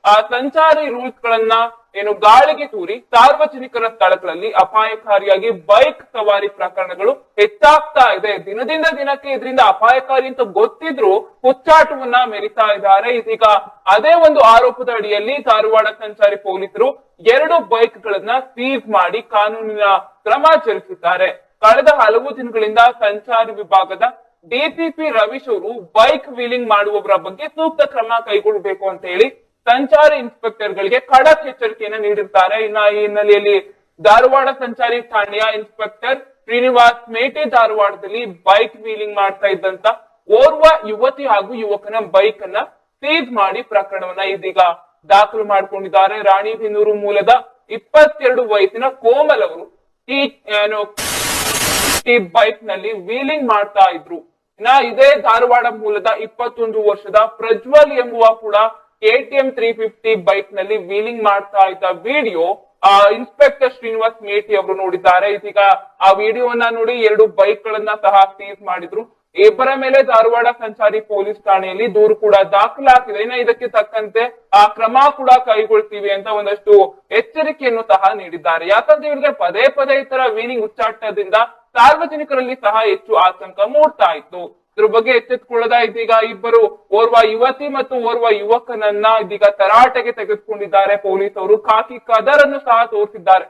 ಆ ಸಂಚಾರಿ ರೂಲ್ಸ್ ಗಳನ್ನ ಏನು ಗಾಳಿಗೆ ತೂರಿ ಸಾರ್ವಜನಿಕರ ಸ್ಥಳಗಳಲ್ಲಿ ಅಪಾಯಕಾರಿಯಾಗಿ ಬೈಕ್ ಸವಾರಿ ಪ್ರಕರಣಗಳು ಹೆಚ್ಚಾಗ್ತಾ ಇದೆ. ದಿನದಿಂದ ದಿನಕ್ಕೆ ಇದರಿಂದ ಅಪಾಯಕಾರಿ ಅಂತ ಗೊತ್ತಿದ್ರು ಹುಚ್ಚಾಟವನ್ನ ಮೆರಿತಾ ಇದ್ದಾರೆ. ಇದೀಗ ಅದೇ ಒಂದು ಆರೋಪದ ಅಡಿಯಲ್ಲಿ ಧಾರವಾಡ ಸಂಚಾರಿ ಪೊಲೀಸರು 2 ಬೈಕ್ ಗಳನ್ನ ಸೀಸ್ ಮಾಡಿ ಕಾನೂನಿನ ಕ್ರಮ ಜರುಗಿಸಿದ್ದಾರೆ. ಕಳೆದ ಹಲವು ದಿನಗಳಿಂದ ಸಂಚಾರಿ ವಿಭಾಗದ ಡಿಸಿಪಿ ರವೀಶ್ ಅವರು ಬೈಕ್ ವೀಲಿಂಗ್ ಮಾಡುವವರ ಬಗ್ಗೆ ಸೂಕ್ತ ಕ್ರಮ ಕೈಗೊಳ್ಳಬೇಕು ಅಂತ ಹೇಳಿ ಸಂಚಾರಿ ಇನ್ಸ್ಪೆಕ್ಟರ್ ಗಳಿಗೆ ಖಡಕ್ ಎಚ್ಚರಿಕೆಯನ್ನು ನೀಡಿರ್ತಾರೆ. ಇನ್ನ ಈ ಹಿನ್ನೆಲೆಯಲ್ಲಿ ಧಾರವಾಡ ಸಂಚಾರಿ ಠಾಣೆಯ ಇನ್ಸ್ಪೆಕ್ಟರ್ ಶ್ರೀನಿವಾಸ್ ಮೇಟೆ ಧಾರವಾಡದಲ್ಲಿ ಬೈಕ್ ವೀಲಿಂಗ್ ಮಾಡ್ತಾ ಇದ್ದಂತ ಓರ್ವ ಯುವತಿ ಹಾಗೂ ಯುವಕನ ಬೈಕ್ ಅನ್ನ ಸೀಸ್ ಮಾಡಿ ಪ್ರಕರಣವನ್ನ ಇದೀಗ ದಾಖಲು ಮಾಡಿಕೊಂಡಿದ್ದಾರೆ. ರಾಣಿಬೆನ್ನೂರು ಮೂಲದ 22 ವಯಸ್ಸಿನ ಕೋಮಲ್ ಅವರು ಈ ಬೈಕ್ ನಲ್ಲಿ ವೀಲಿಂಗ್ ಮಾಡ್ತಾ ಇದ್ರು. ಇದೇ ಧಾರವಾಡ ಮೂಲದ 21 ವರ್ಷದ ಪ್ರಜ್ವಲ್ ಎಂಬುವ ಕೂಡ KTM 350 ಬೈಕ್ ನಲ್ಲಿ ವೀಲಿಂಗ್ ಮಾಡ್ತಾ ಇದ್ದ ವಿಡಿಯೋ ಇನ್ಸ್ಪೆಕ್ಟರ್ ಶ್ರೀನಿವಾಸ್ ಮೇಟಿ ಅವರು ನೋಡಿದ್ದಾರೆ. ಇದೀಗ ಆ ವಿಡಿಯೋವನ್ನ ನೋಡಿ 2 ಬೈಕ್ ಗಳನ್ನ ಸಹ ಸೀಸ್ ಮಾಡಿದ್ರು. ಇಬ್ಬರ ಮೇಲೆ ಧಾರವಾಡ ಸಂಚಾರಿ ಪೊಲೀಸ್ ಠಾಣೆಯಲ್ಲಿ ದೂರು ಕೂಡ ದಾಖಲಾಗಿದೆ. ಇನ್ನು ಇದಕ್ಕೆ ತಕ್ಕಂತೆ ಆ ಕ್ರಮ ಕೂಡ ಕೈಗೊಳ್ತೀವಿ ಅಂತ ಒಂದಷ್ಟು ಎಚ್ಚರಿಕೆಯನ್ನು ಸಹ ನೀಡಿದ್ದಾರೆ. ಯಾಕಂದ್ರೆ ಇವರಿಗೆ ಪದೇ ಪದೇ ಈ ತರ ವೀಲಿಂಗ್ ಉಚ್ಚಾಟದಿಂದ ಸಾರ್ವಜನಿಕರಲ್ಲಿ ಸಹ ಹೆಚ್ಚು ಆತಂಕ ಮೂಡ್ತಾ ಇತ್ತು. ಇದ್ರ ಬಗ್ಗೆ ಎಚ್ಚೆತ್ತುಕೊಳ್ಳದ ಇದೀಗ ಓರ್ವ ಯುವತಿ ಮತ್ತು ಓರ್ವ ಯುವಕನನ್ನ ಇದೀಗ ತರಾಟೆಗೆ ತೆಗೆದುಕೊಂಡಿದ್ದಾರೆ ಪೊಲೀಸರು. ಖಾಕಿ ಕದರ್ ಅನ್ನು ಸಹ ತೋರಿಸಿದ್ದಾರೆ.